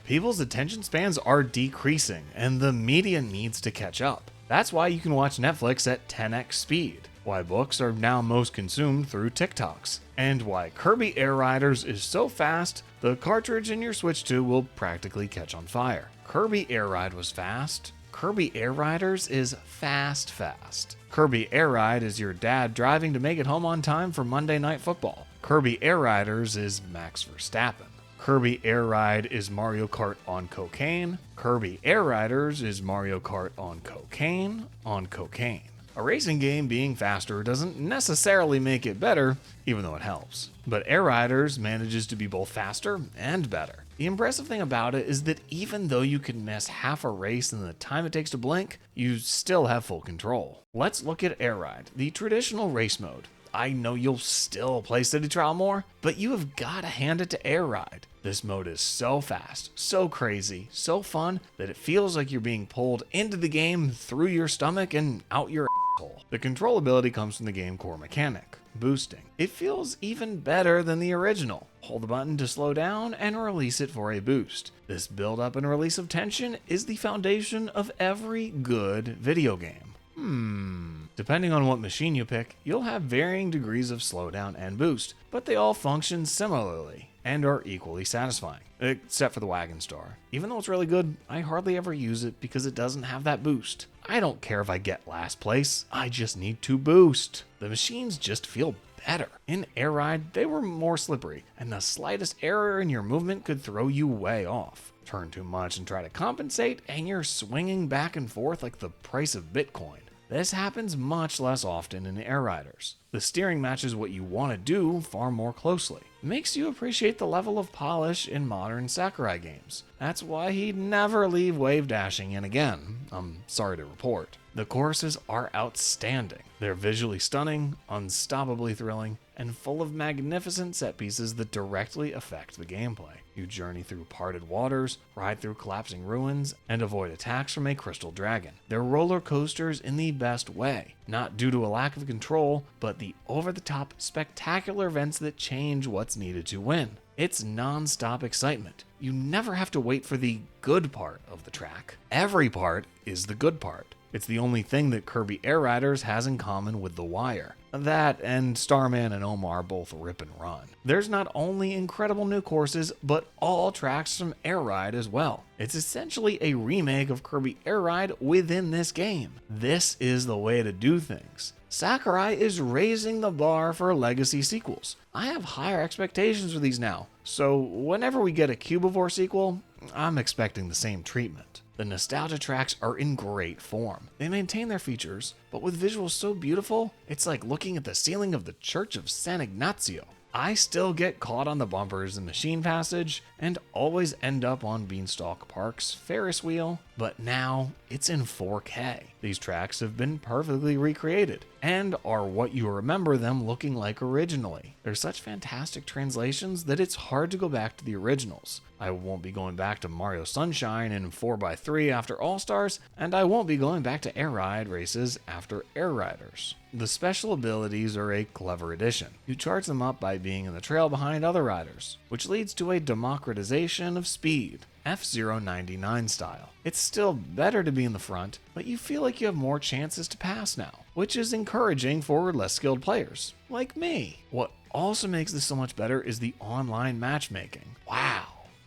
People's attention spans are decreasing, and the media needs to catch up. That's why you can watch Netflix at 10x speed, why books are now most consumed through TikToks, and why Kirby Air Riders is so fast, the cartridge in your Switch 2 will practically catch on fire. Kirby Air Ride was fast. Kirby Air Riders is fast. Kirby Air Ride is your dad driving to make it home on time for Monday Night Football. Kirby Air Riders is Max Verstappen. Kirby Air Ride is Mario Kart on cocaine. Kirby Air Riders is Mario Kart on cocaine. A racing game being faster doesn't necessarily make it better, even though it helps. But Air Riders manages to be both faster and better. The impressive thing about it is that even though you can miss half a race in the time it takes to blink, you still have full control. Let's look at Air Ride, the traditional race mode. I know you'll still play City Trial more, but you have gotta hand it to Air Ride. This mode is so fast, so crazy, so fun that it feels like you're being pulled into the game through your stomach and out your asshole. The controllability comes from the game core mechanic, boosting. It feels even better than the original. Hold the button to slow down and release it for a boost. This build up and release of tension is the foundation of every good video game. Depending on what machine you pick, you'll have varying degrees of slowdown and boost, but they all function similarly and are equally satisfying, except for the Wagon Star. Even though it's really good, I hardly ever use it because it doesn't have that boost. I don't care if I get last place, I just need to boost. The machines just feel better. In Air Ride, they were more slippery, and the slightest error in your movement could throw you way off. Turn too much and try to compensate, and you're swinging back and forth like the price of Bitcoin. This happens much less often in Air Riders. The steering matches what you want to do far more closely. It makes you appreciate the level of polish in modern Sakurai games. That's why he'd never leave wave dashing in again, I'm sorry to report. The courses are outstanding. They're visually stunning, unstoppably thrilling, and full of magnificent set pieces that directly affect the gameplay. You journey through parted waters, ride through collapsing ruins, and avoid attacks from a crystal dragon. They're roller coasters in the best way, not due to a lack of control, but the over-the-top, spectacular events that change what's needed to win. It's non-stop excitement. You never have to wait for the good part of the track. Every part is the good part. It's the only thing that Kirby Air Riders has in common with The Wire. That and Starman and Omar both rip and run. There's not only incredible new courses, but all tracks from Air Ride as well. It's essentially a remake of Kirby Air Ride within this game. This is the way to do things. Sakurai is raising the bar for legacy sequels. I have higher expectations for these now, so whenever we get a Cubivore sequel, I'm expecting the same treatment. The nostalgia tracks are in great form. They maintain their features, but with visuals so beautiful, it's like looking at the ceiling of the Church of San Ignazio. I still get caught on the bumpers in Machine Passage and always end up on Beanstalk Park's Ferris wheel, but now it's in 4K. These tracks have been perfectly recreated and are what you remember them looking like originally. They're such fantastic translations that it's hard to go back to the originals. I won't be going back to Mario Sunshine in 4x3 after All-Stars, and I won't be going back to Air Ride races after Air Riders. The special abilities are a clever addition. You charge them up by being in the trail behind other riders, which leads to a democratization of speed, F-Zero 99 style. It's still better to be in the front, but you feel like you have more chances to pass now, which is encouraging for less skilled players, like me. What also makes this so much better is the online matchmaking. Wow.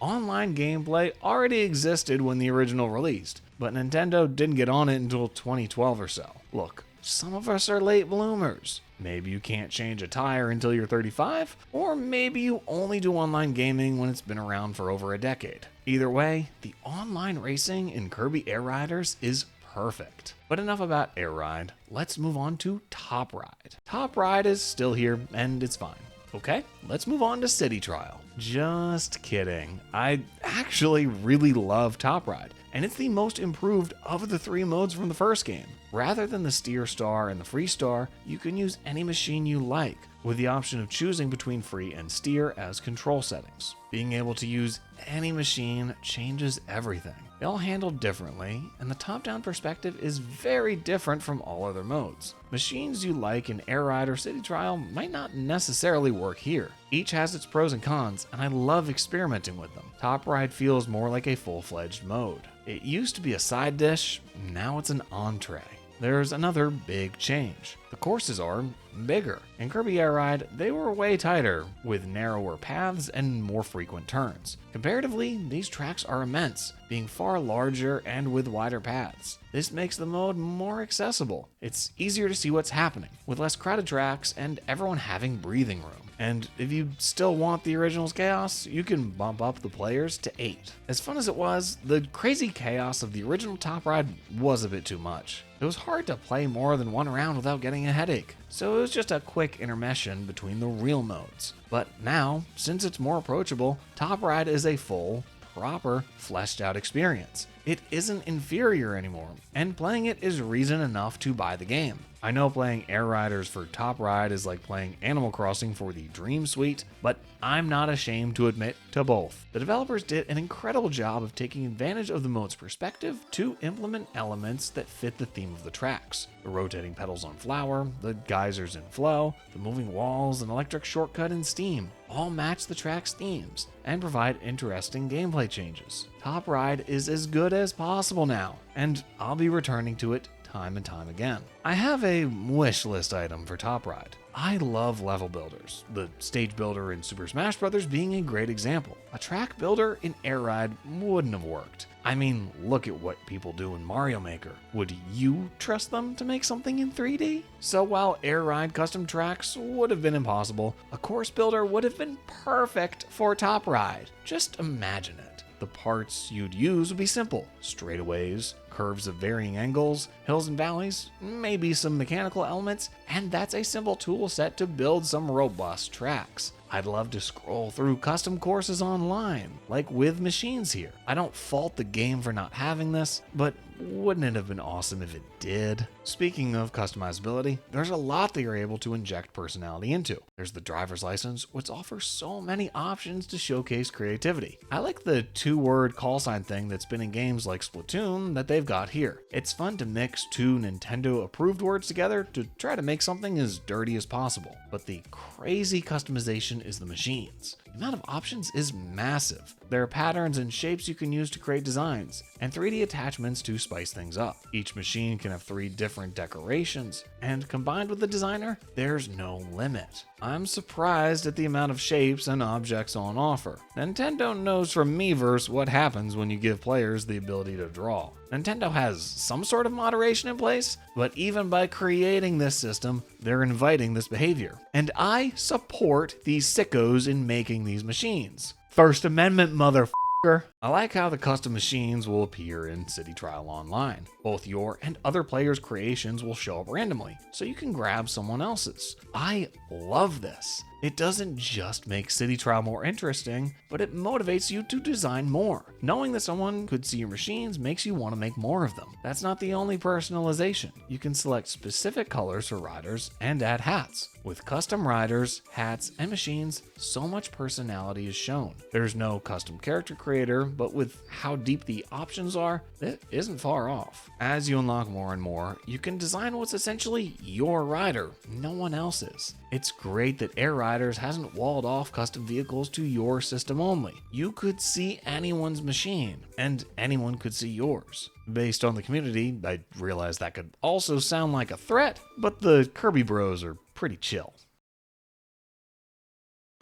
Online gameplay already existed when the original released, but Nintendo didn't get on it until 2012 or so. Look, some of us are late bloomers. Maybe you can't change a tire until you're 35, or maybe you only do online gaming when it's been around for over a decade. Either way, the online racing in Kirby Air Riders is perfect. But enough about Air Ride, let's move on to Top Ride. Top Ride is still here, and it's fine. Okay, let's move on to City Trial. Just kidding. I actually really love Top Ride, and it's the most improved of the 3 modes from the first game. Rather than the Steer Star and the Free Star, you can use any machine you like, with the option of choosing between Free and Steer as control settings. Being able to use any machine changes everything. They all handle differently, and the top-down perspective is very different from all other modes. Machines you like in Air Ride or City Trial might not necessarily work here. Each has its pros and cons, and I love experimenting with them. Top Ride feels more like a full-fledged mode. It used to be a side dish, now it's an entree. There's another big change. The courses are bigger. In Kirby Air Ride, they were way tighter, with narrower paths and more frequent turns. Comparatively, these tracks are immense, being far larger and with wider paths. This makes the mode more accessible. It's easier to see what's happening, with less crowded tracks and everyone having breathing room. And if you still want the original's chaos, you can bump up the players to 8. As fun as it was, the crazy chaos of the original Top Ride was a bit too much. It was hard to play more than one round without getting a headache, so it was just a quick intermission between the real modes. But now, since it's more approachable, Top Ride is a full, proper, fleshed out experience. It isn't inferior anymore, and playing it is reason enough to buy the game. I know playing Air Riders for Top Ride is like playing Animal Crossing for the Dream Suite, but I'm not ashamed to admit to both. The developers did an incredible job of taking advantage of the mode's perspective to implement elements that fit the theme of the tracks. The rotating pedals on Flower, the geysers in Flow, the moving walls, and electric shortcut in Steam all match the track's themes and provide interesting gameplay changes. Top Ride is as good as possible now, and I'll be returning to it time and time again. I have a wish list item for Top Ride. I love level builders, the stage builder in Super Smash Bros. Being a great example. A track builder in Air Ride wouldn't have worked. I mean, look at what people do in Mario Maker. Would you trust them to make something in 3D? So while Air Ride custom tracks would have been impossible, a course builder would have been perfect for Top Ride. Just imagine it. The parts you'd use would be simple: straightaways, curves of varying angles, hills and valleys, maybe some mechanical elements, and that's a simple tool set to build some robust tracks. I'd love to scroll through custom courses online, like with machines here. I don't fault the game for not having this, but wouldn't it have been awesome if it did? Speaking of customizability, there's a lot that you're able to inject personality into. There's the driver's license, which offers so many options to showcase creativity. I like the 2-word call sign thing that's been in games like Splatoon that they've got here. It's fun to mix 2 Nintendo approved words together to try to make something as dirty as possible. But the crazy customization is the machines. The amount of options is massive. There are patterns and shapes you can use to create designs, and 3D attachments to spice things up. Each machine can have 3 different decorations, and combined with the designer, there's no limit. I'm surprised at the amount of shapes and objects on offer. Nintendo knows from Miiverse what happens when you give players the ability to draw. Nintendo has some sort of moderation in place, but even by creating this system, they're inviting this behavior. And I support these sickos in making these machines. First Amendment, motherfucker. I like how the custom machines will appear in City Trial Online. Both your and other players' creations will show up randomly, so you can grab someone else's. I love this. It doesn't just make City Trial more interesting, but it motivates you to design more. Knowing that someone could see your machines makes you want to make more of them. That's not the only personalization. You can select specific colors for riders and add hats. With custom riders, hats, and machines, so much personality is shown. There's no custom character creator, but with how deep the options are, it isn't far off. As you unlock more and more, you can design what's essentially your rider, no one else's. It's great that Air Riders hasn't walled off custom vehicles to your system only. You could see anyone's machine, and anyone could see yours. Based on the community, I realize that could also sound like a threat, but the Kirby bros are pretty chill.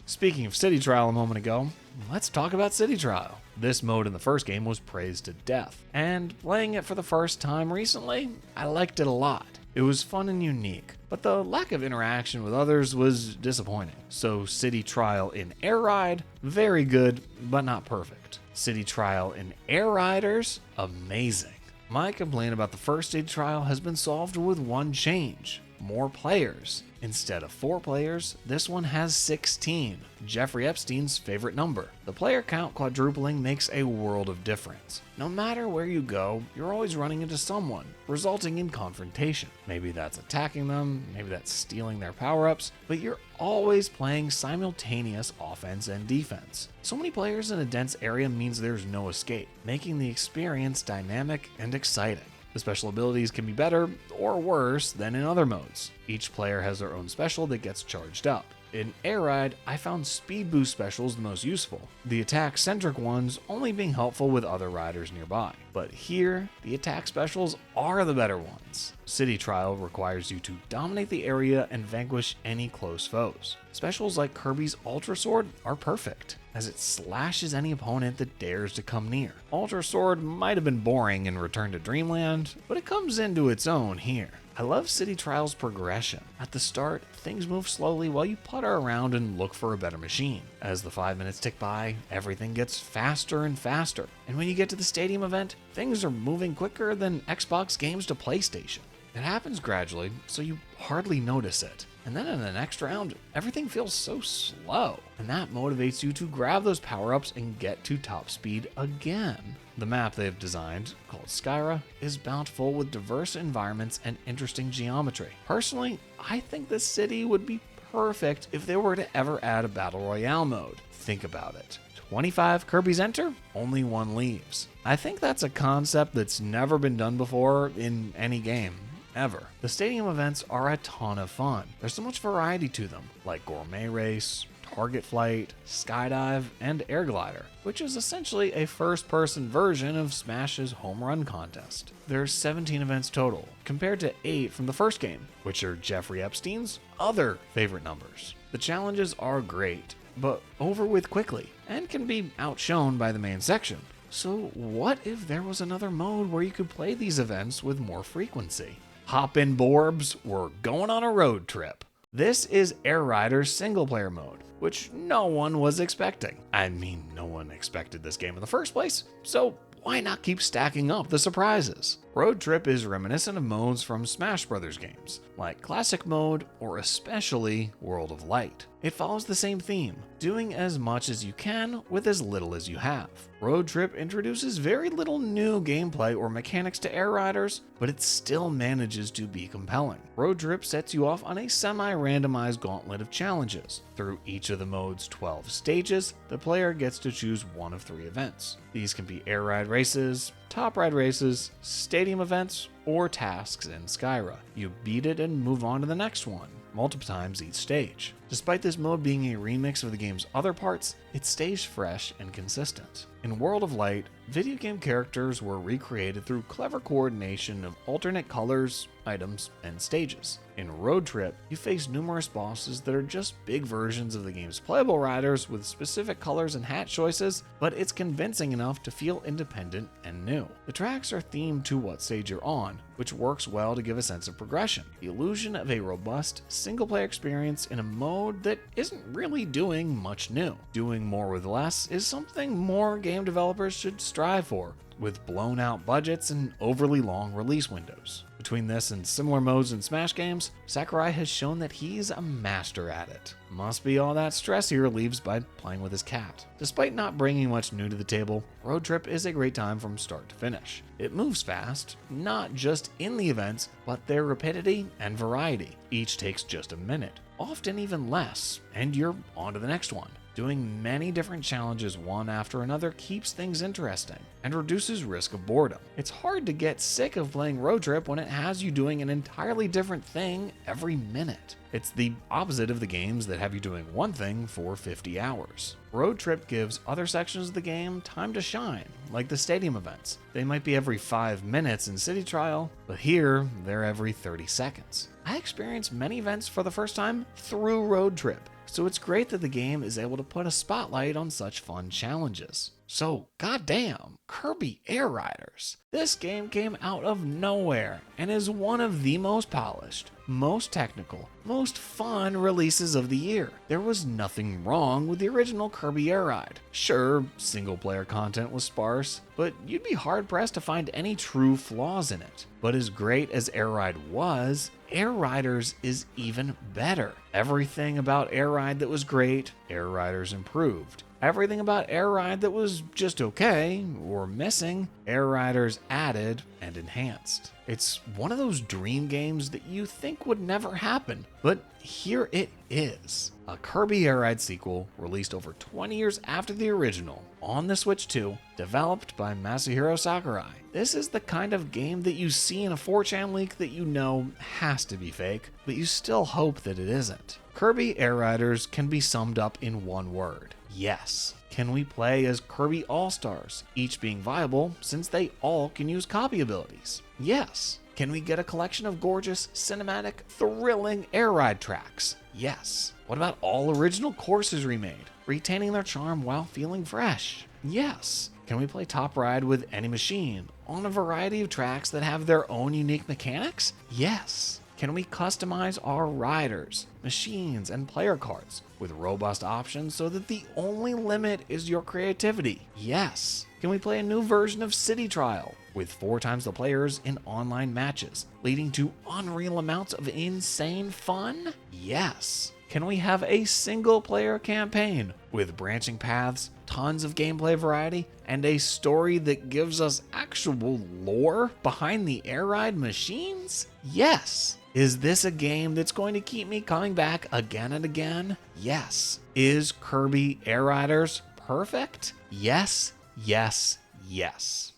Speaking of City Trial a moment ago, let's talk about City Trial. This mode in the first game was praised to death, and playing it for the first time recently, I liked it a lot. It was fun and unique, but the lack of interaction with others was disappointing. So City Trial in Air Ride, very good, but not perfect. City Trial in Air Riders, amazing. My complaint about the first City Trial has been solved with one change. more players. Instead of 4 players, this one has 16, Jeffrey Epstein's favorite number. The player count quadrupling makes a world of difference. No matter where you go, you're always running into someone, resulting in confrontation. Maybe that's attacking them, maybe that's stealing their power-ups, but you're always playing simultaneous offense and defense. So many players in a dense area means there's no escape, making the experience dynamic and exciting. The special abilities can be better or worse than in other modes. Each player has their own special that gets charged up. In Air Ride, I found speed boost specials the most useful, the attack-centric ones only being helpful with other riders nearby. But here, the attack specials are the better ones. City Trial requires you to dominate the area and vanquish any close foes. Specials like Kirby's Ultra Sword are perfect, as it slashes any opponent that dares to come near. Ultra Sword might have been boring in Return to Dreamland, but it comes into its own here. I love City Trial's progression. At the start, things move slowly while you putter around and look for a better machine. As the 5 minutes tick by, everything gets faster and faster. And when you get to the stadium event, things are moving quicker than Xbox games to PlayStation. It happens gradually, so you hardly notice it. And then in the next round, everything feels so slow. And that motivates you to grab those power-ups and get to top speed again. The map they've designed, called Skyra, is bountiful with diverse environments and interesting geometry. Personally, I think this city would be perfect if they were to ever add a Battle Royale mode. Think about it. 25 Kirby's enter, only 1 leaves. I think that's a concept that's never been done before in any game. Ever. The stadium events are a ton of fun. There's so much variety to them, like Gourmet Race, Target Flight, Skydive, and Air Glider, which is essentially a first-person version of Smash's home run contest. There's 17 events total, compared to 8 from the first game, which are Jeffrey Epstein's other favorite numbers. The challenges are great, but over with quickly, and can be outshone by the main section. So what if there was another mode where you could play these events with more frequency? Hop in, Borbs, we're going on a road trip. This is Air Rider's single-player mode, which no one was expecting. I mean, no one expected this game in the first place, so why not keep stacking up the surprises? Road Trip is reminiscent of modes from Smash Bros. Games, like Classic Mode or especially World of Light. It follows the same theme, doing as much as you can with as little as you have. Road Trip introduces very little new gameplay or mechanics to Air Riders, but it still manages to be compelling. Road Trip sets you off on a semi-randomized gauntlet of challenges. Through each of the mode's 12 stages, the player gets to choose one of 3 events. These can be air ride races, top ride races, stadium events, or tasks in Skyra. You beat it and move on to the next one, multiple times each stage. Despite this mode being a remix of the game's other parts, it stays fresh and consistent. In World of Light, video game characters were recreated through clever coordination of alternate colors, items, and stages. In Road Trip, you face numerous bosses that are just big versions of the game's playable riders with specific colors and hat choices, but it's convincing enough to feel independent and new. The tracks are themed to what stage you're on, which works well to give a sense of progression. The illusion of a robust, single-player experience in a mode that isn't really doing much new. Doing more with less is something more game developers should strive for, with blown out budgets and overly long release windows. Between this and similar modes in Smash games, Sakurai has shown that he's a master at it. Must be all that stress he relieves by playing with his cat. Despite not bringing much new to the table, Road Trip is a great time from start to finish. It moves fast, not just in the events, but their rapidity and variety. Each takes just a minute, often even less, and you're on to the next one. Doing many different challenges one after another keeps things interesting and reduces risk of boredom. It's hard to get sick of playing Road Trip when it has you doing an entirely different thing every minute. It's the opposite of the games that have you doing one thing for 50 hours. Road Trip gives other sections of the game time to shine, like the stadium events. They might be every 5 minutes in City Trial, but here they're every 30 seconds. I experienced many events for the first time through Road Trip, so it's great that the game is able to put a spotlight on such fun challenges. So, goddamn, Kirby Air Riders. This game came out of nowhere and is one of the most polished, most technical, most fun releases of the year. There was nothing wrong with the original Kirby Air Ride. Sure, single player content was sparse, but you'd be hard pressed to find any true flaws in it. But as great as Air Ride was, Air Riders is even better. Everything about Air Ride that was great, Air Riders improved. Everything about Air Ride that was just okay or missing, Air Riders added and enhanced. It's one of those dream games that you think would never happen, but here it is. A Kirby Air Ride sequel released over 20 years after the original on the Switch 2, developed by Masahiro Sakurai. This is the kind of game that you see in a 4chan leak that you know has to be fake, but you still hope that it isn't. Kirby Air Riders can be summed up in one word: yes. Can we play as Kirby All-Stars, each being viable since they all can use copy abilities? Yes. Can we get a collection of gorgeous, cinematic, thrilling air ride tracks? Yes. What about all original courses remade, retaining their charm while feeling fresh? Yes. Can we play Top Ride with any machine on a variety of tracks that have their own unique mechanics? Yes. Can we customize our riders, machines, and player cards with robust options so that the only limit is your creativity? Yes. Can we play a new version of City Trial with 4 times the players in online matches, leading to unreal amounts of insane fun? Yes. Can we have a single-player campaign with branching paths, tons of gameplay variety, and a story that gives us actual lore behind the air ride machines? Yes. Is this a game that's going to keep me coming back again and again? Yes. Is Kirby Air Riders perfect? Yes, yes, yes.